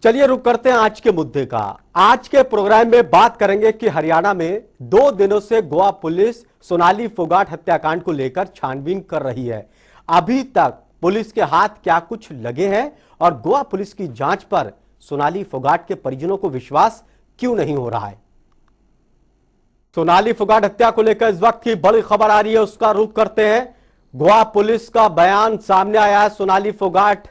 चलिए रुक करते हैं आज के मुद्दे का। आज के प्रोग्राम में बात करेंगे कि हरियाणा में 2 दिनों से गोवा पुलिस सोनाली फोगाट हत्याकांड को लेकर छानबीन कर रही है। अभी तक पुलिस के हाथ क्या कुछ लगे हैं और गोवा पुलिस की जांच पर सोनाली फोगाट के परिजनों को विश्वास क्यों नहीं हो रहा है। सोनाली फोगाट हत्या को लेकर इस वक्त की बड़ी खबर आ रही है, उसका रुख करते हैं। गोवा पुलिस का बयान सामने आया है। सोनाली फोगाट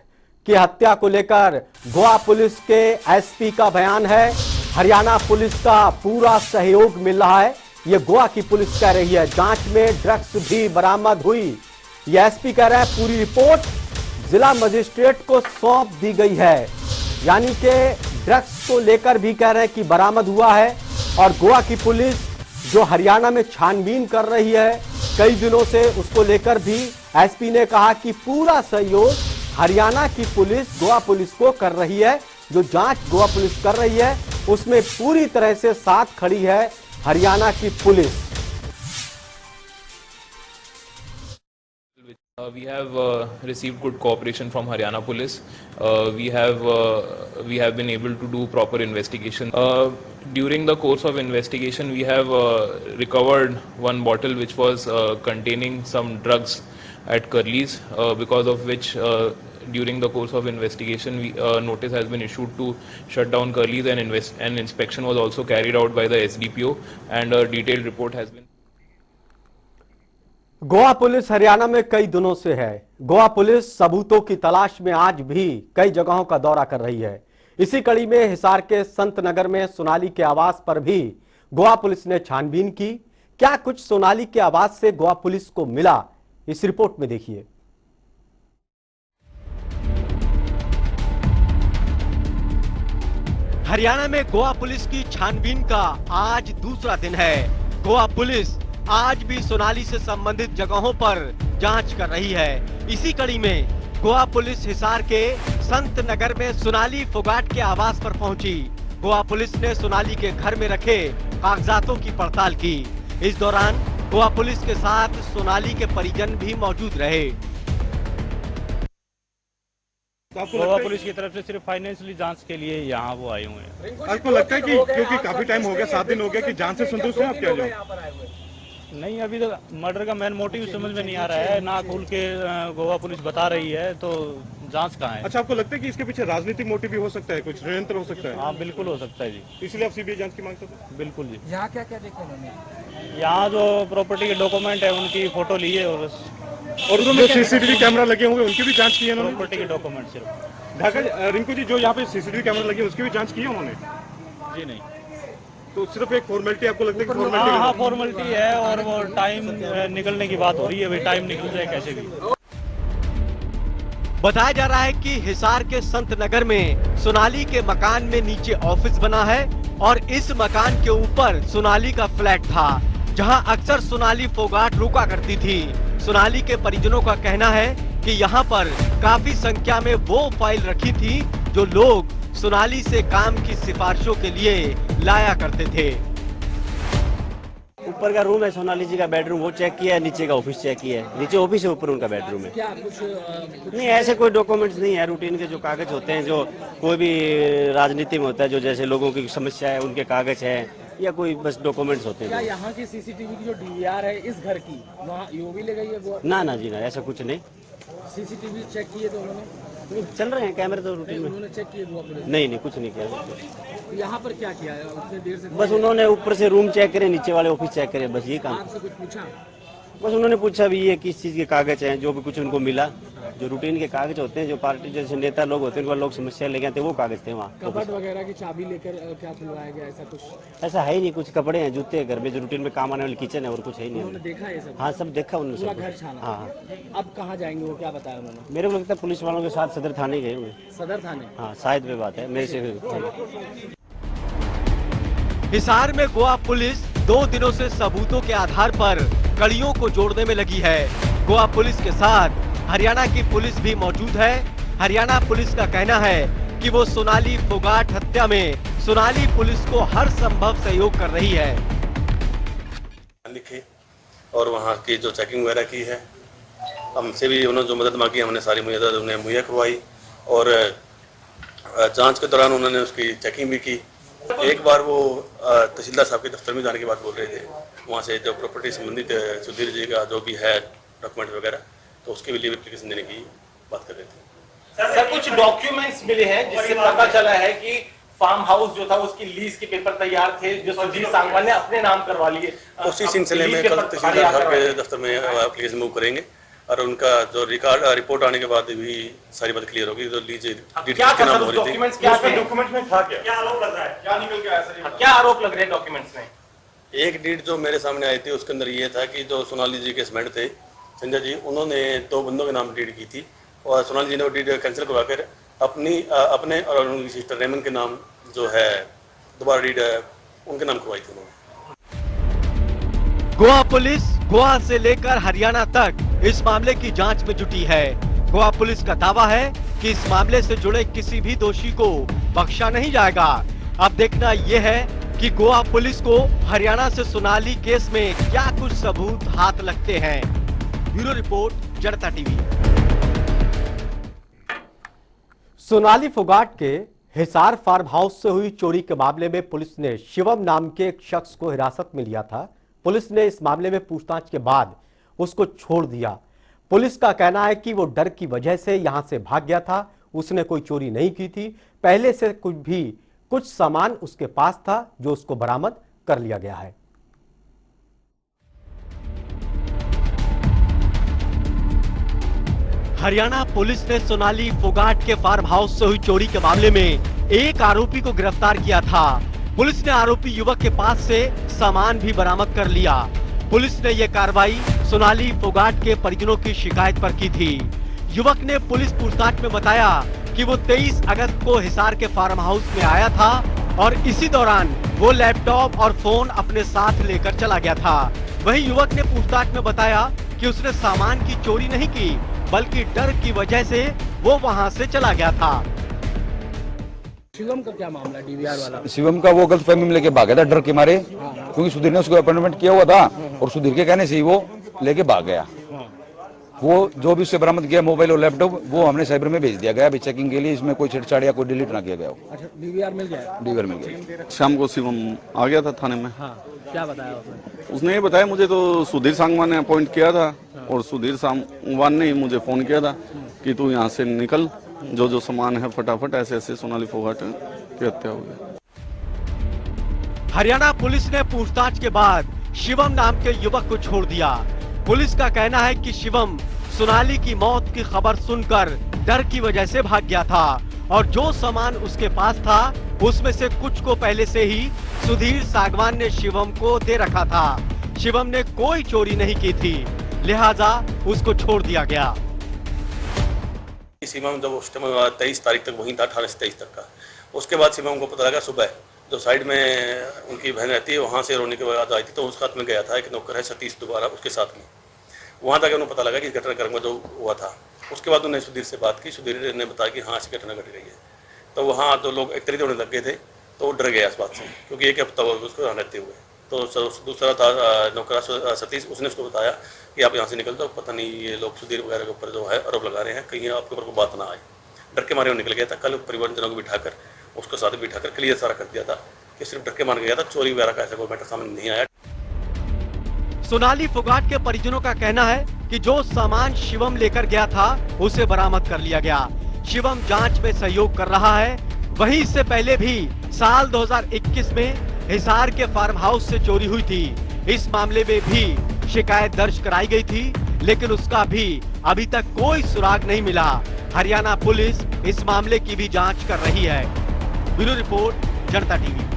की हत्या को लेकर गोवा पुलिस के एसपी का बयान है। हरियाणा पुलिस का पूरा सहयोग मिल रहा है, यह गोवा की पुलिस कह रही है। जांच में ड्रग्स भी बरामद हुई, यह एसपी कह रहा है। पूरी रिपोर्ट जिला मजिस्ट्रेट को सौंप दी गई है, यानी कि ड्रग्स को लेकर भी कह रहे हैं कि बरामद हुआ है। और गोवा की पुलिस जो हरियाणा में छानबीन कर रही है कई दिनों से, उसको लेकर भी एसपी ने कहा कि पूरा सहयोग हरियाणा की पुलिस गोवा पुलिस को कर रही है। जो जांच गोवा पुलिस कर रही है उसमें पूरी तरह से साथ खड़ी है हरियाणा की police. We have received good cooperation from Haryana Police. We have been able to do proper investigation. During the course of investigation, we have recovered one bottle which was containing some drugs at Curly's, because of which during the course of investigation, notice has been issued to shut down Curly's, and an inspection was also carried out by the SDPO, and a detailed report has been. Goa police Haryana में कई दिनों से है। Goa police सबूतों की तलाश में आज भी कई जगहों का दौरा कर रही है। इसी कड़ी में हिसार के संत नगर में सोनाली के आवास पर भी गोवा पुलिस ने छानबीन की। क्या कुछ सोनाली के आवास से गोवा पुलिस को मिला, इस रिपोर्ट में देखिए। हरियाणा में गोवा पुलिस की छानबीन का आज दूसरा दिन है। गोवा पुलिस आज भी सोनाली से संबंधित जगहों पर जांच कर रही है। इसी कड़ी में गोवा पुलिस हिसार के संत नगर में सोनाली फोगाट के आवास पर पहुंची। गोवा पुलिस ने सोनाली के घर में रखे कागजातों की पड़ताल की। इस दौरान गोवा पुलिस के साथ सोनाली के परिजन भी मौजूद रहे। गोवा पुलिस की तरफ से सिर्फ फाइनेंशियली जांच के लिए यहाँ वो आए हुए हैं। आपको लगता है कि क्योंकि काफी टाइम हो गया, 7 दिन हो गया, कि जांच से संतुष्ट हैं आप क्या जो? नहीं, अभी तो मर्डर का मेन मोटिव समझ में नहीं आ रहा है ना, खुल के गोवा पुलिस बता रही है, तो जांच कहाँ है। अच्छा, आपको लगता है कि इसके पीछे राजनीतिक मोटिव भी हो सकता है, कुछ षड्यंत्र हो सकता है? हाँ बिल्कुल हो सकता है जी। इसलिए आप सीबीआई जांच की मांग करते हैं? बिल्कुल जी। यहाँ क्या क्या देखा उन्होंने? यहाँ जो प्रॉपर्टी के डॉक्यूमेंट है उनकी फोटो ली है, और जो सीसीटीवी कैमरा लगे हुए उनकी भी जांच की है उन्होंने? प्रॉपर्टी के डॉक्यूमेंट सिर्फ। ढाका रिंकू जी, जो यहाँ पे सीसीटीवी कैमरा लगे उसकी भी जांच की है उन्होंने? जी नहीं, तो सिर्फ एक फॉर्मेलिटी आपको लगता है कि फॉर्मेलिटी? हाँ फॉर्मेलिटी है, और वो टाइम निकलने की बात हो रही है, भाई टाइम निकल जाए कैसे भी। बताया जा रहा है कि हिसार के संत नगर में सोनाली के मकान में नीचे ऑफिस बना है और इस मकान के ऊपर सोनाली का फ्लैट था, जहां अक्सर सोनाली फोगाट रुका करती थी। सोनाली के परिजनों का कहना है कि यहां पर काफी संख्या में वो फाइल रखी थी जो लोग सोनाली से काम की सिफारिशों के लिए लाया करते थे। ऊपर का रूम है सोनाली जी का बेडरूम, वो चेक किया है। नीचे का ऑफिस चेक किया है। नीचे ऑफिस है, ऊपर उनका बेडरूम है। क्या कुछ नहीं, ऐसे कोई डॉक्यूमेंट्स नहीं है। रूटीन के जो कागज होते हैं, जो कोई भी राजनीति में होता है, जो जैसे लोगों की समस्या है उनके कागज है, या कोई बस डॉक्यूमेंट्स होते क्या हैं। यहाँ की सीसीटीवी की जो डीवीआर है इस घर की, वहाँ यो भी ले गई है? ना ना जी ना, ऐसा कुछ नहीं। सीसीटीवी चेक किए तो उन्होंने? चल रहे हैं कैमरे तो रूटीन में। उन्होंने चेक किए गोवा पुलिस? नहीं नहीं, कुछ नहीं किया। तो यहाँ पर क्या किया है उतने देर से? बस उन्होंने ऊपर से रूम चेक करे, नीचे वाले ऑफिस चेक करे, बस ये काम। आपसे कुछ पूछा? बस उन्होंने पूछा भी ये किस चीज़ के कागज हैं, जो भी कुछ उनको मिला, जो रूटीन के कागज होते हैं, जो पार्टी जैसे नेता लोग होते हैं उनका लोग समस्या लेके आते हैं, वो कागज थे वहाँ। कपट वगैरह की चाबी लेकर क्या खुलवाया गया, ऐसा कुछ? ऐसा है ही नहीं, कुछ कपड़े हैं, जूते हैं घर में, जो रूटीन में काम आने वाले किचन है, और कुछ है ही उन्होंने नहीं। देखा है सब? हाँ सब देखा उन्होंने, पूरा सब घर कुछ। छाना? हाँ। अब कहाँ जाएंगे वो, क्या बताया उन्होंने? मेरे को लगता है पुलिस वालों के साथ सदर थाने गए हुए। सदर थाने? हाँ शायद वे बात है, मेरे से। हिसार में गोवा पुलिस 2 दिनों से सबूतों के आधार पर कड़ियों को जोड़ने में लगी है। गोवा पुलिस के साथ हरियाणा की पुलिस भी मौजूद है। हरियाणा पुलिस का कहना है कि वो सोनाली फोगाट हत्या में सोनाली पुलिस को हर संभव सहयोग कर रही है। लिखी और वहाँ की जो चेकिंग वगैरह की है, हमसे भी उन्होंने जो मदद मांगी हमने सारी मदद उन्हें मुहैया करवाई। और जांच के दौरान उन्होंने उसकी चेकिंग भी की। एक बार वो तहसीलदार साहब के दफ्तर में जाने की बात बोल रहे थे, वहाँ से जो प्रॉपर्टी संबंधित सुधीर जी का जो भी है डॉक्यूमेंट वगैरह, तो उसके लिए एप्लीकेशन देने की बात कर रहे थे। सर कुछ डॉक्यूमेंट्स मिले हैं जिससे पता चला है कि फार्म हाउस जो था उसकी लीज के पेपर तैयार थे जो सुधीर सांगवान ने अपने नाम करवा लिए। उसी सिलसिले में कल तहसीलदार साहब के दफ्तर में एप्लीकेशन मूव करेंगे और उनका जो रिपोर्ट आने के बाद भी सारी बात क्लियर होगी। जो लीज के नाम हो रही थी, डॉक्यूमेंट में था क्या आरोप लग रहा है, क्या निकल के आया सर, क्या आरोप लग रहे हैं डॉक्यूमेंट्स में? एक डीड जो मेरे सामने आई थी उसके अंदर ये था कि जो सोनाली जी के हस्बैंड थे संजय जी, उन्होंने 2 बंदों के नाम डीड की थी और सोनाली जी ने वो डीड कैंसिल करवा कर अपने और उनकी सिस्टर रेमन के नाम जो है दोबारा डीड उनके नाम करवाई थी उन्होंने। गोवा पुलिस गोवा से लेकर हरियाणा तक इस मामले की जांच में जुटी है। गोवा पुलिस का दावा है कि इस मामले से जुड़े किसी भी दोषी को बख्शा नहीं जाएगा। अब देखना यह है कि गोवा पुलिस को हरियाणा से सोनाली केस में क्या कुछ सबूत हाथ लगते हैं। ब्यूरो रिपोर्ट, जनता टीवी। सोनाली फोगाट के हिसार फार्म हाउस से हुई चोरी के मामले में पुलिस ने शिवम नाम के एक शख्स को हिरासत में लिया था। पुलिस ने इस मामले में पूछताछ के बाद उसको छोड़ दिया। पुलिस का कहना है कि वो डर की वजह से यहां से भाग गया था। उसने कोई चोरी नहीं की थी। पहले से कुछ सामान उसके पास था जो उसको बरामद कर लिया गया है। हरियाणा पुलिस ने सोनाली फोगाट के फार्म हाउस से हुई चोरी के मामले में एक आरोपी को गिरफ्तार किया था। पुलिस ने आरोपी युवक के पास से सामान भी बरामद कर लिया। पुलिस ने यह कार्रवाई सोनाली फोगाट के परिजनों की शिकायत पर की थी। युवक ने पुलिस पूछताछ में बताया कि वो 23 अगस्त को हिसार के फार्म हाउस में आया था और इसी दौरान वो लैपटॉप और फोन अपने साथ लेकर चला गया था। वहीं युवक ने पूछताछ में बताया कि उसने सामान की चोरी नहीं की, बल्कि डर की वजह से वो वहां से चला गया था। शिवम का क्या मामला, डीवीआर वाला? शिवम का वो गलत फहमी में लेके भागा था डर के मारे, क्योंकि सुधीर ने उसको अपॉइंटमेंट किया हुआ था और सुधीर के कहने से ही वो लेके भाग गया। वो जो भी उससे बरामद किया मोबाइल और लैपटॉप वो हमने साइबर में भेज दिया गया अभी चेकिंग के लिए। इसमें कोई छेड़छाड़ या कोई डिलीट ना किया गया हो। अच्छा, डीवीआर मिल गया? डीवीआर मिल गया। शाम को शिवम आ गया था थाने में। हाँ, क्या बताया उसने? उसने ये बताया मुझे तो सुधीर सांगवान ने अपॉइंट किया था और सुधीर सांगवान ने मुझे फोन किया था कि तू यहाँ से निकल, जो सामान है फटाफट। ऐसे ऐसे सोनाली फोगाट की हत्या हो गई। हरियाणा पुलिस ने पूछताछ के बाद शिवम नाम के युवक को छोड़ दिया। पुलिस का कहना है कि शिवम सोनाली की मौत की खबर सुनकर डर की वजह से भाग गया था और जो सामान उसके पास था उसमें से कुछ को पहले से ही सुधीर सांगवान ने शिवम को दे रखा था। शिवम ने कोई चोरी नहीं की थी, लिहाजा उसको छोड़ दिया गया। शिवम जब उस टाइम 23 तारीख तक वहीं था, 18 से 23 तक का। उसके बाद शिवम को पता लगा सुबह जो साइड में उनकी बहन रहती है वहाँ से रोने के बाद आई थी, तो उसके साथ में गया था। एक नौकर है सतीश दोबारा उसके साथ में, वहाँ तक उन्हें पता लगा कि घटनाक्रम जो हुआ था। उसके बाद उन्होंने सुधीर से बात की। सुधीर ने बताया कि हाँ ऐसी घटना घट गई है। तो वहाँ जो लोग एकत्रित होने लग गए थे तो वो डर गया इस बात से, क्योंकि एक हफ्ता हुआ उसको यहाँ रहते हुए। तो दूसरा था नौकर सतीश, उसने उसको बताया कि आप यहाँ से निकल दो, पता नहीं ये लोग सुधीर वगैरह के ऊपर जो है आरोप लगा रहे हैं, कहीं आपके ऊपर कोई बात ना आए। डर के मारे वो निकल गया था। कल परिवारजनों को बिठाकर उसको साथ बिठाकर क्लियर सारा कर दिया था कि सिर्फ डर के मान गया था, चोरी वगैरह का ऐसा कोई मैटर सामने नहीं आया। सोनाली फोगाट के परिजनों का कहना है कि जो सामान शिवम लेकर गया था उसे बरामद कर लिया गया। शिवम जांच में सहयोग कर रहा है। वहीं इससे पहले भी साल 2021 में हिसार के फार्म हाउस से चोरी हुई थी। इस मामले में भी शिकायत दर्ज कराई गई थी, लेकिन उसका भी अभी तक कोई सुराग नहीं मिला। हरियाणा पुलिस इस मामले की भी जांच कर रही है। ब्यूरो रिपोर्ट, जनता टीवी।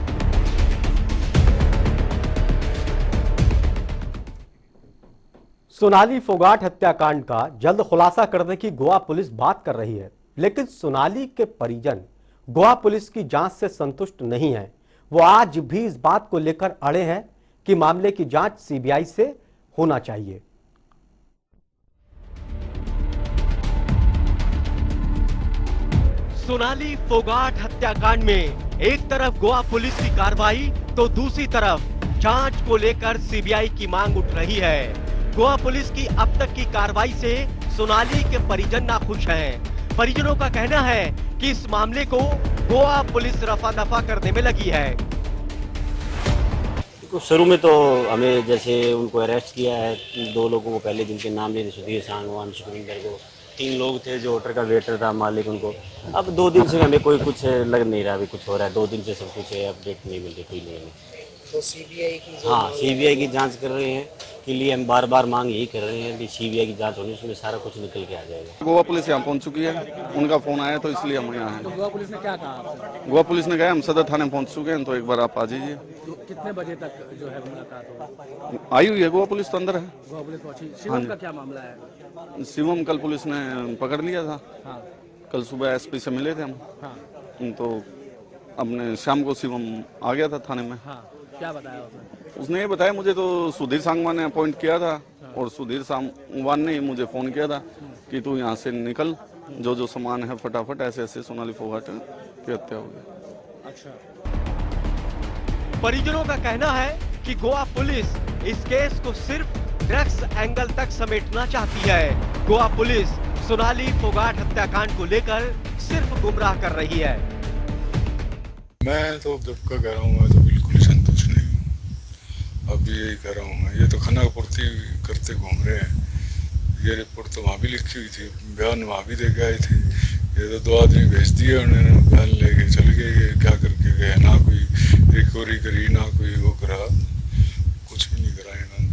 सोनाली फोगाट हत्याकांड का जल्द खुलासा करने की गोवा पुलिस बात कर रही है, लेकिन सोनाली के परिजन गोवा पुलिस की जांच से संतुष्ट नहीं हैं। वो आज भी इस बात को लेकर अड़े हैं कि मामले की जांच सीबीआई से होना चाहिए। सोनाली फोगाट हत्याकांड में एक तरफ गोवा पुलिस की कार्रवाई तो दूसरी तरफ जांच को लेकर सीबीआई की मांग उठ रही है। गोवा पुलिस की अब तक की कार्रवाई से सोनाली के परिजन नाखुश हैं। परिजनों का कहना है कि इस मामले को गोवा पुलिस रफा दफा करने में लगी है। तो शुरू में तो हमें जैसे उनको अरेस्ट किया है, 2 लोगों को पहले दिन के नाम लिए थे, सुधीर सांगवान, सुखविंदर को, 3 लोग थे जो होटल का वेटर था, मालिक उनको। अब 2 दिन से हमें कोई कुछ लग नहीं रहा, अभी कुछ हो रहा है, 2 दिन से सब कुछ अपडेट नहीं मिल रही, कोई नहीं है। तो सीबीआई की हाँ, सीबीआई की जांच कर रहे हैं के लिए हम बार बार मांग यही कर रहे हैं कि सीबीआई की जांच होने से उसमें सारा कुछ निकल के आ जाएगा। गोवा पुलिस यहाँ पहुँच चुकी है, उनका फोन आया तो इसलिए हम यहाँ हैं। गोवा पुलिस ने क्या कहा आपसे? गोवा पुलिस ने कहा हम सदर थाने पहुँच चुके हैं, तो एक बार आप आ जाइए। तो कितने बजे तक जो है मुलाकात होगी? आई हुई है, गोवा पुलिस तो अंदर है। गोवा पुलिस पहुंची। शिवम का क्या मामला है? शिवम कल पुलिस ने पकड़ लिया था। हाँ कल सुबह एसपी से मिले थे हम, हाँ तो अपने शाम को शिवम आ गया था थाने में। हाँ, क्या बताया उसने? उसने ये बताया मुझे तो सुधीर सांगवान ने अपॉइंट किया था, और सुधीर सांगवान ने मुझे फ़ोन किया था कि तू यहाँ से निकल, जो सामान है फटाफट, ऐसे ऐसे सोनाली फोगाट की हत्या हो गई। अच्छा, परिजनों का कहना है कि गोवा पुलिस इस केस को सिर्फ ड्रग्स एंगल तक समेटना चाहती है। गोवा पुलिस सोनाली फोगाट हत्याकांड को लेकर सिर्फ गुमराह कर रही है। मैं तो जब का कह रहा हूँ, मैं तो बिल्कुल संतुष्ट नहीं हूँ। अब भी यही कह रहा हूँ मैं, ये तो खाना पूर्ति करते घूम रहे हैं। ये रिपोर्ट तो वहाँ भी लिखी हुई थी, बयान वहाँ भी दे के आए थे। ये तो 2 आदमी भेज दिए उन्होंने, बयान लेके चल गए। ये क्या करके गए, ना कोई रिकवरी करी, ना कोई वो करा, कुछ भी नहीं करा इन्होंने।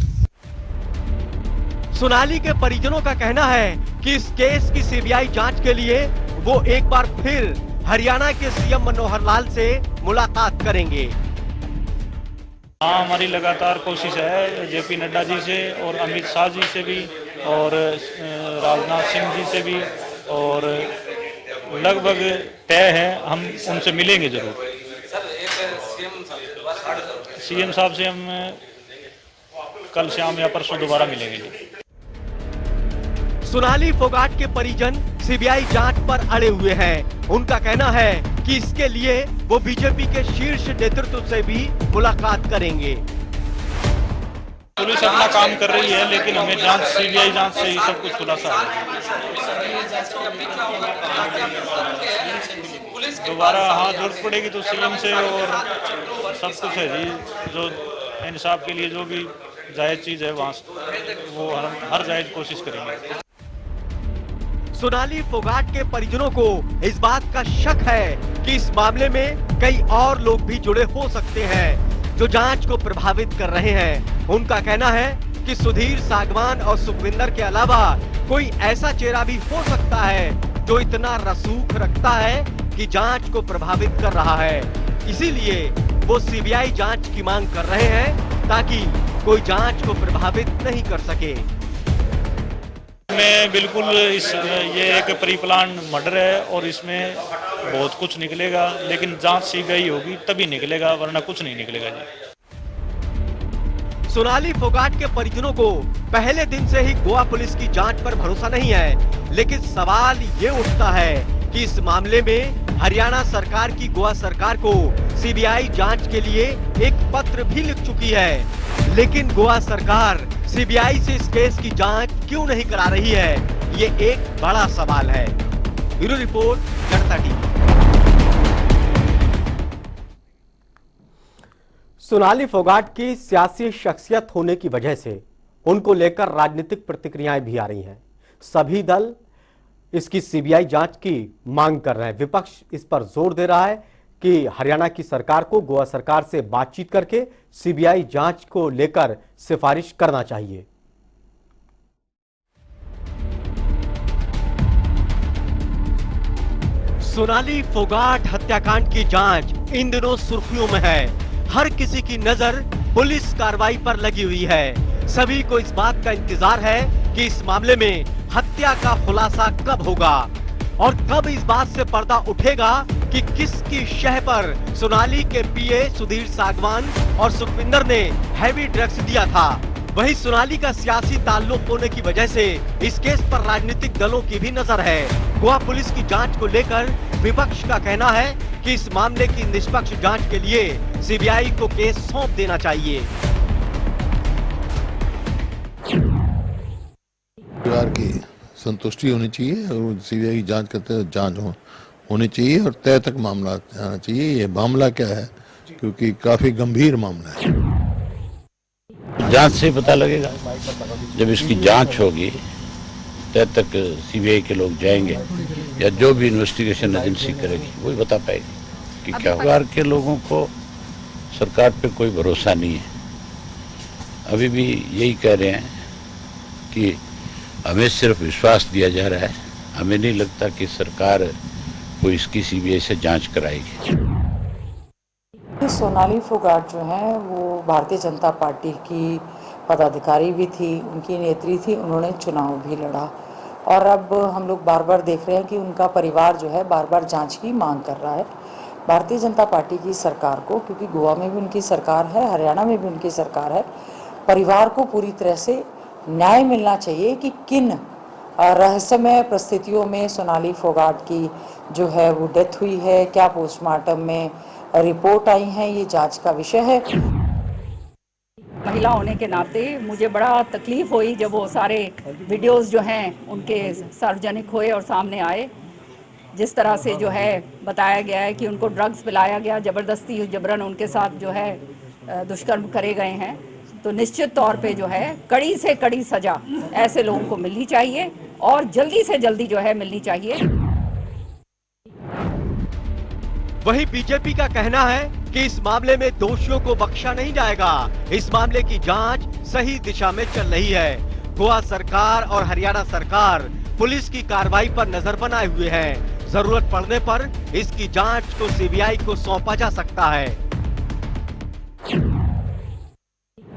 सोनाली के परिजनों का कहना है कि इस केस की सीबीआई जांच के लिए वो एक बार फिर हरियाणा के सीएम मनोहर लाल से मुलाकात करेंगे। हाँ, हमारी लगातार कोशिश है जेपी नड्डा जी से और अमित शाह जी से भी और राजनाथ सिंह जी से भी, और लगभग तय है हम उनसे मिलेंगे जरूर। सीएम साहब से हम कल शाम या परसों दोबारा मिलेंगे। सोनाली फोगाट के परिजन सीबीआई जांच पर अड़े हुए हैं। उनका कहना है कि इसके लिए वो बीजेपी के शीर्ष नेतृत्व से भी मुलाकात करेंगे। पुलिस अपना काम कर रही है, लेकिन हमें जांच, सीबीआई जांच से ही सब कुछ खुलासा है। दोबारा हाँ जरूरत पड़ेगी तो सीएम से, और सब कुछ है जी, जो इंसाफ के लिए जो भी जायज चीज है वहाँ वो हर जायज कोशिश करेंगे। सोनाली फोगाट के परिजनों को इस बात का शक है कि इस मामले में कई और लोग भी जुड़े हो सकते हैं जो जांच को प्रभावित कर रहे हैं। उनका कहना है कि सुधीर सांगवान और सुखविंदर के अलावा कोई ऐसा चेहरा भी हो सकता है जो इतना रसूख रखता है कि जांच को प्रभावित कर रहा है। इसीलिए वो सीबीआई जांच की मांग कर रहे हैं ताकि कोई जांच को प्रभावित नहीं कर सके। मैं बिल्कुल ये एक प्री प्लान मर्डर है और इसमें बहुत कुछ निकलेगा, लेकिन जांच सीबीआई होगी तभी निकलेगा, वरना कुछ नहीं निकलेगा जी। सोनाली फोगाट के परिजनों को पहले दिन से ही गोवा पुलिस की जांच पर भरोसा नहीं है, लेकिन सवाल ये उठता है कि इस मामले में हरियाणा सरकार की गोवा सरकार को सीबीआई जांच के लिए एक पत्र भी लिख चुकी है, लेकिन गोवा सरकार सीबीआई से इस केस की जांच क्यों नहीं करा रही है, ये एक बड़ा सवाल है। ब्यूरो रिपोर्ट, जनता टीवी। सोनाली फोगाट की सियासी शख्सियत होने की वजह से उनको लेकर राजनीतिक प्रतिक्रियाएं भी आ रही हैं। सभी दल इसकी सीबीआई जांच की मांग कर रहे हैं। विपक्ष इस पर जोर दे रहा है कि हरियाणा की सरकार को गोवा सरकार से बातचीत करके सीबीआई जांच को लेकर सिफारिश करना चाहिए। सोनाली फोगाट हत्याकांड की जांच इन दिनों सुर्खियों में है। हर किसी की नजर पुलिस कार्रवाई पर लगी हुई है। सभी को इस बात का इंतजार है कि इस मामले में हत्या का खुलासा कब होगा और कब इस बात से पर्दा उठेगा कि किसकी शह पर सोनाली के पीए सुधीर सांगवान और सुखविंदर ने हैवी ड्रग्स दिया था। वहीं सोनाली का सियासी ताल्लुक होने की वजह से इस केस पर राजनीतिक दलों की भी नजर है। गोवा पुलिस की जांच को लेकर विपक्ष का कहना है कि इस मामले की निष्पक्ष जांच के लिए सीबीआई को केस सौंप देना चाहिए। परिवार की संतुष्टि होनी चाहिए और सीबीआई की जांच करते हैं, जांच हो होनी चाहिए और तय तक मामला आना चाहिए। ये मामला क्या है, क्योंकि काफी गंभीर मामला है। जांच से पता लगेगा, जब इसकी जांच होगी तब तक सीबीआई के लोग जाएंगे या जो भी इन्वेस्टिगेशन एजेंसी करेगी वही बता पाएगी कि क्या सरकार के लोगों को सरकार पे कोई भरोसा नहीं है। अभी भी यही कह रहे हैं कि हमें सिर्फ विश्वास दिया जा रहा है, हमें नहीं लगता कि सरकार को इसकी सीबीआई से जांच कराएगी। सोनाली फोगाट जो है वो भारतीय जनता पार्टी की पदाधिकारी भी थी, उनकी नेत्री थी, उन्होंने चुनाव भी लड़ा और अब हम लोग बार बार देख रहे हैं कि उनका परिवार जो है बार बार जांच की मांग कर रहा है भारतीय जनता पार्टी की सरकार को, क्योंकि गोवा में भी उनकी सरकार है, हरियाणा में भी उनकी सरकार है। परिवार को पूरी तरह से न्याय मिलना चाहिए कि किन रहस्यमय परिस्थितियों में सोनाली फोगाट की जो है वो डेथ हुई है, क्या पोस्टमार्टम में रिपोर्ट आई है, ये जांच का विषय है। महिला होने के नाते मुझे बड़ा तकलीफ हुई जब वो सारे वीडियोस जो हैं उनके सार्वजनिक हुए और सामने आए। जिस तरह से जो है बताया गया है कि उनको ड्रग्स पिलाया गया, ज़बरदस्ती जबरन उनके साथ जो है दुष्कर्म करे गए हैं, तो निश्चित तौर पे जो है कड़ी से कड़ी सज़ा ऐसे लोगों को मिलनी चाहिए और जल्दी से जल्दी जो है मिलनी चाहिए। वहीं बीजेपी का कहना है कि इस मामले में दोषियों को बख्शा नहीं जाएगा। इस मामले की जांच सही दिशा में चल रही है। गोवा सरकार और हरियाणा सरकार पुलिस की कार्रवाई पर नजर बनाए हुए हैं। जरूरत पड़ने पर इसकी जांच को सीबीआई को सौंपा जा सकता है।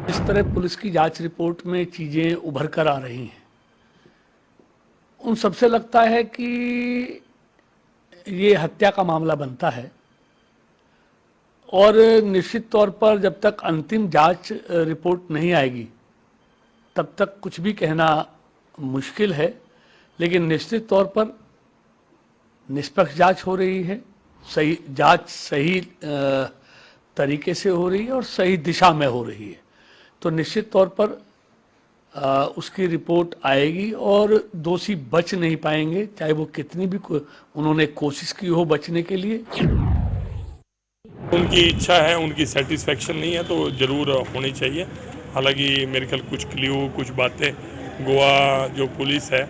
इस तरह पुलिस की जांच रिपोर्ट में चीजें उभर कर आ रही हैं, उन सबसे लगता है कि ये हत्या का मामला बनता है और निश्चित तौर पर जब तक अंतिम जांच रिपोर्ट नहीं आएगी तब तक कुछ भी कहना मुश्किल है। लेकिन निश्चित तौर पर निष्पक्ष जांच हो रही है, सही जांच सही तरीके से हो रही है और सही दिशा में हो रही है, तो निश्चित तौर पर उसकी रिपोर्ट आएगी और दोषी बच नहीं पाएंगे, चाहे वो कितनी भी उन्होंने कोशिश की हो बचने के लिए। उनकी इच्छा है, उनकी सेटिस्फेक्शन नहीं है तो ज़रूर होनी चाहिए। हालांकि मेरे ख्याल कुछ क्ल्यू, कुछ बातें गोवा जो पुलिस है,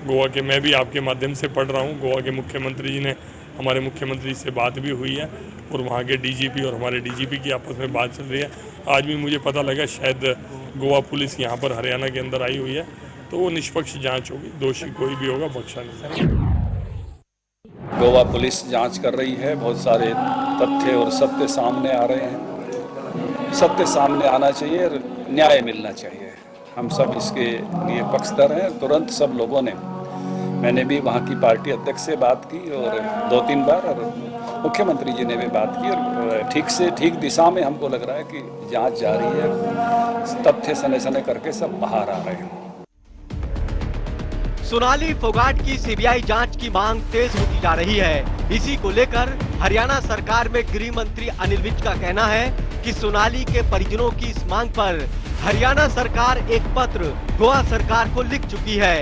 गोवा के मैं भी आपके माध्यम से पढ़ रहा हूँ, गोवा के मुख्यमंत्री जी ने हमारे मुख्यमंत्री से बात भी हुई है और वहाँ के डीजीपी और हमारे डीजीपी की आपस में बात चल रही है। आज भी मुझे पता लगा शायद गोवा पुलिस यहाँ पर हरियाणा के अंदर आई हुई है, तो वो निष्पक्ष जांच होगी, दोषी कोई भी होगा बख्शा नहीं। गोवा पुलिस जांच कर रही है, बहुत सारे तथ्य और सत्य सामने आ रहे हैं। सत्य सामने आना चाहिए और न्याय मिलना चाहिए। हम सब इसके लिए पक्षधर हैं। तुरंत सब लोगों ने, मैंने भी वहाँ की पार्टी अध्यक्ष से बात की और 2-3 बार, और मुख्यमंत्री जी ने भी बात की और ठीक से ठीक दिशा में हमको लग रहा है कि जांच जारी है। तथ्य सने सने करके सब बाहर आ रहे हैं। सोनाली फोगाट की सीबीआई जांच की मांग तेज होती जा रही है। इसी को लेकर हरियाणा सरकार में गृह मंत्री अनिल विज का कहना है कि सोनाली के परिजनों की इस मांग पर हरियाणा सरकार एक पत्र गोवा सरकार को लिख चुकी है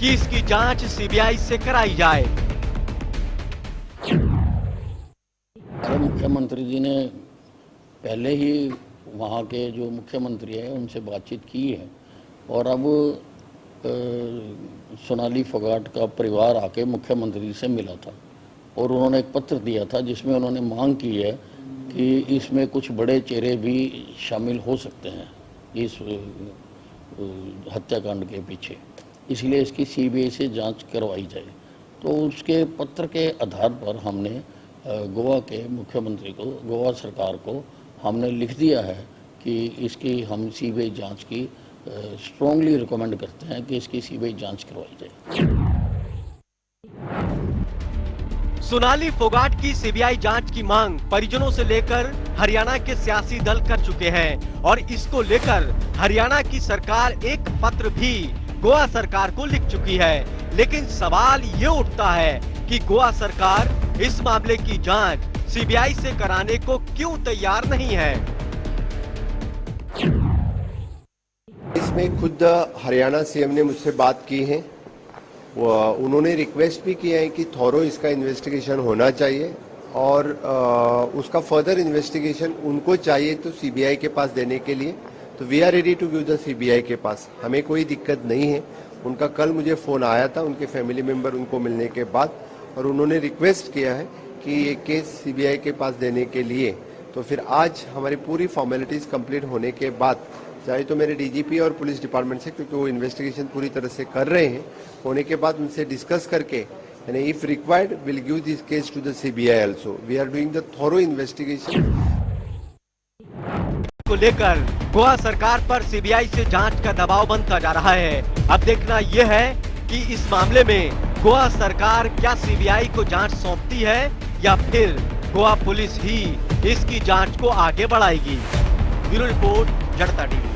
कि इसकी जांच सीबीआई से कराई जाए। मुख्यमंत्री जी ने पहले ही वहाँ के जो मुख्यमंत्री हैं उनसे बातचीत की है और अब सोनाली फोगाट का परिवार आके मुख्यमंत्री से मिला था और उन्होंने एक पत्र दिया था जिसमें उन्होंने मांग की है कि इसमें कुछ बड़े चेहरे भी शामिल हो सकते हैं इस हत्याकांड के पीछे, इसलिए इसकी सीबीआई से जांच करवाई जाए। तो उसके पत्र के आधार पर हमने गोवा के मुख्यमंत्री को, गोवा सरकार को हमने लिख दिया है कि इसकी हम सीबीआई जांच की स्ट्रांगली रिकमेंड करते हैं कि इसकी सीबीआई जांच करवाई जाए। सोनाली फोगाट की सीबीआई जांच की मांग परिजनों से लेकर हरियाणा के सियासी दल कर चुके हैं और इसको लेकर हरियाणा की सरकार एक पत्र भी गोवा सरकार को लिख चुकी है। लेकिन सवाल ये उठता है कि गोवा सरकार इस मामले की जांच सीबीआई से कराने को क्यों तैयार नहीं है। इसमें खुद हरियाणा सीएम ने मुझसे बात की है उन्होंने रिक्वेस्ट भी किया है कि थॉरो इसका इन्वेस्टिगेशन होना चाहिए और उसका फर्दर इन्वेस्टिगेशन उनको चाहिए तो सीबीआई के पास देने के लिए, तो we are ready to give the CBI के पास, हमें कोई दिक्कत नहीं है। उनका कल मुझे फ़ोन आया था उनके फैमिली मेम्बर उनको मिलने के बाद, और उन्होंने रिक्वेस्ट किया है कि ये केस सीबीआई के पास देने के लिए। तो फिर आज हमारी पूरी फॉर्मेलिटीज़ कंप्लीट होने के बाद, चाहे तो मेरे डीजीपी और पुलिस डिपार्टमेंट से, क्योंकि वो इन्वेस्टिगेशन पूरी तरह से कर रहे हैं, होने के बाद उनसे डिस्कस करके यानी if required will give this case to the CBI also. We are doing the thorough investigation. को लेकर गोवा सरकार पर सीबीआई से जांच का दबाव बनता जा रहा है। अब देखना यह है कि इस मामले में गोवा सरकार क्या सीबीआई को जांच सौंपती है या फिर गोवा पुलिस ही इसकी जांच को आगे बढ़ाएगी। ब्यूरो रिपोर्ट, जनता टीवी।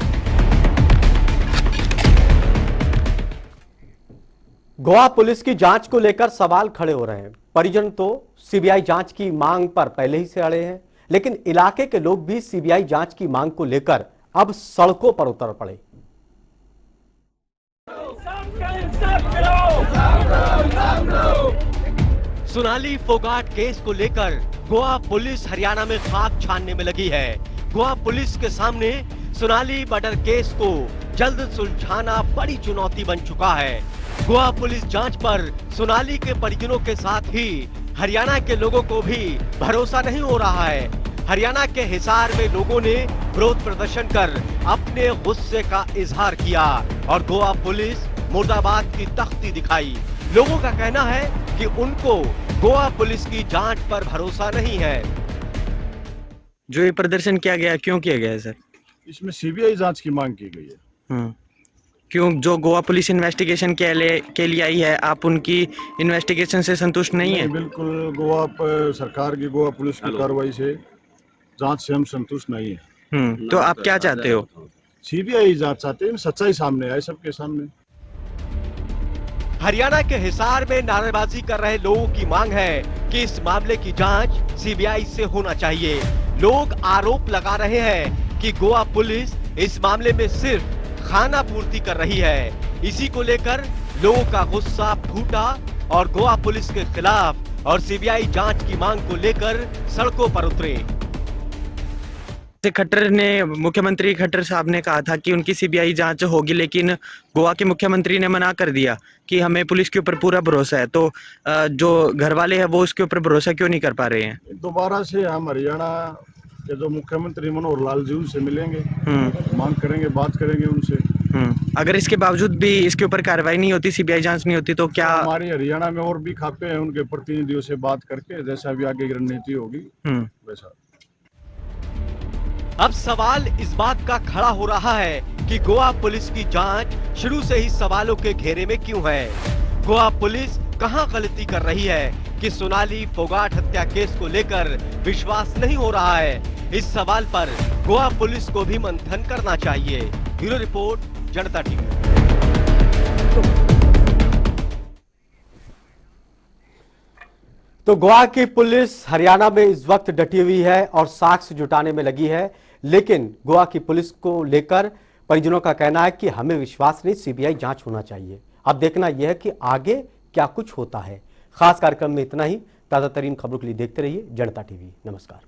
गोवा पुलिस की जांच को लेकर सवाल खड़े हो रहे हैं। परिजन तो सीबीआई जांच की मांग पर पहले ही से अड़े हैं, लेकिन इलाके के लोग भी सीबीआई जांच की मांग को लेकर अब सड़कों पर उतर पड़े। सोनाली फोगाट केस को लेकर गोवा पुलिस हरियाणा में खाक छानने में लगी है। गोवा पुलिस के सामने सोनाली मर्डर केस को जल्द सुलझाना बड़ी चुनौती बन चुका है। गोवा पुलिस जांच पर सोनाली के परिजनों के साथ ही हरियाणा के लोगों को भी भरोसा नहीं हो रहा है। हरियाणा के हिसार में लोगों ने विरोध प्रदर्शन कर अपने गुस्से का इजहार किया और गोवा पुलिस मुर्दाबाद की तख्ती दिखाई। लोगों का कहना है कि उनको गोवा पुलिस की जांच पर भरोसा नहीं है। जो ये प्रदर्शन किया गया, क्यों किया गया है सर? इसमें सीबीआई जांच की मांग की गई है। क्यों? जो गोवा पुलिस इन्वेस्टिगेशन के लिए आई है, आप उनकी इन्वेस्टिगेशन से संतुष्ट नहीं है? बिल्कुल, गोवा सरकार की, गोवा पुलिस की कार्रवाई से, जांच से हम संतुष्ट नहीं है। तो आप क्या चाहते हो? सीबीआई जांच चाहते हैं, सच्चाई सामने आए सबके सामने। हरियाणा के हिसार में नारेबाजी कर रहे लोगों की मांग है कि इस मामले की जांच सीबीआई से होना चाहिए। लोग आरोप लगा रहे हैं कि गोवा पुलिस इस मामले में सिर्फ खाना पूर्ति कर रही है। इसी को लेकर लोगों का गुस्सा फूटा और गोवा पुलिस के खिलाफ और सीबीआई जांच की मांग को लेकर सड़कों पर उतरे। खट्टर ने, मुख्यमंत्री खट्टर साहब ने कहा था कि उनकी सीबीआई जांच होगी, लेकिन गोवा के मुख्यमंत्री ने मना कर दिया कि हमें पुलिस के ऊपर पूरा भरोसा है। तो जो घर वाले हैं वो उसके ऊपर भरोसा क्यों नहीं कर पा रहे हैं? दोबारा से हम हरियाणा के जो मुख्यमंत्री मनोहर लाल जी उनसे मिलेंगे, मांग करेंगे, बात करेंगे उनसे। अगर इसके बावजूद भी इसके ऊपर कार्रवाई नहीं होती, सीबीआई जांच नहीं होती, तो क्या हमारी हरियाणा में और भी खापे हैं, उनके प्रतिनिधियों से बात करके जैसा भी आगे की रणनीति होगी वैसा। अब सवाल इस बात का खड़ा हो रहा है कि गोवा पुलिस की जांच शुरू से ही सवालों के घेरे में क्यों है। गोवा पुलिस कहां गलती कर रही है कि सोनाली फोगाट हत्या केस को लेकर विश्वास नहीं हो रहा है। इस सवाल पर गोवा पुलिस को भी मंथन करना चाहिए। ब्यूरो रिपोर्ट, जनता टीवी। तो गोवा की पुलिस हरियाणा में इस वक्त डटी हुई है और साक्ष्य जुटाने में लगी है, लेकिन गोवा की पुलिस को लेकर परिजनों का कहना है कि हमें विश्वास नहीं, सीबीआई जांच होना चाहिए। अब देखना यह है कि आगे क्या कुछ होता है। खास कार्यक्रम में इतना ही। ताजा तरीन खबरों के लिए देखते रहिए जनता टीवी। नमस्कार।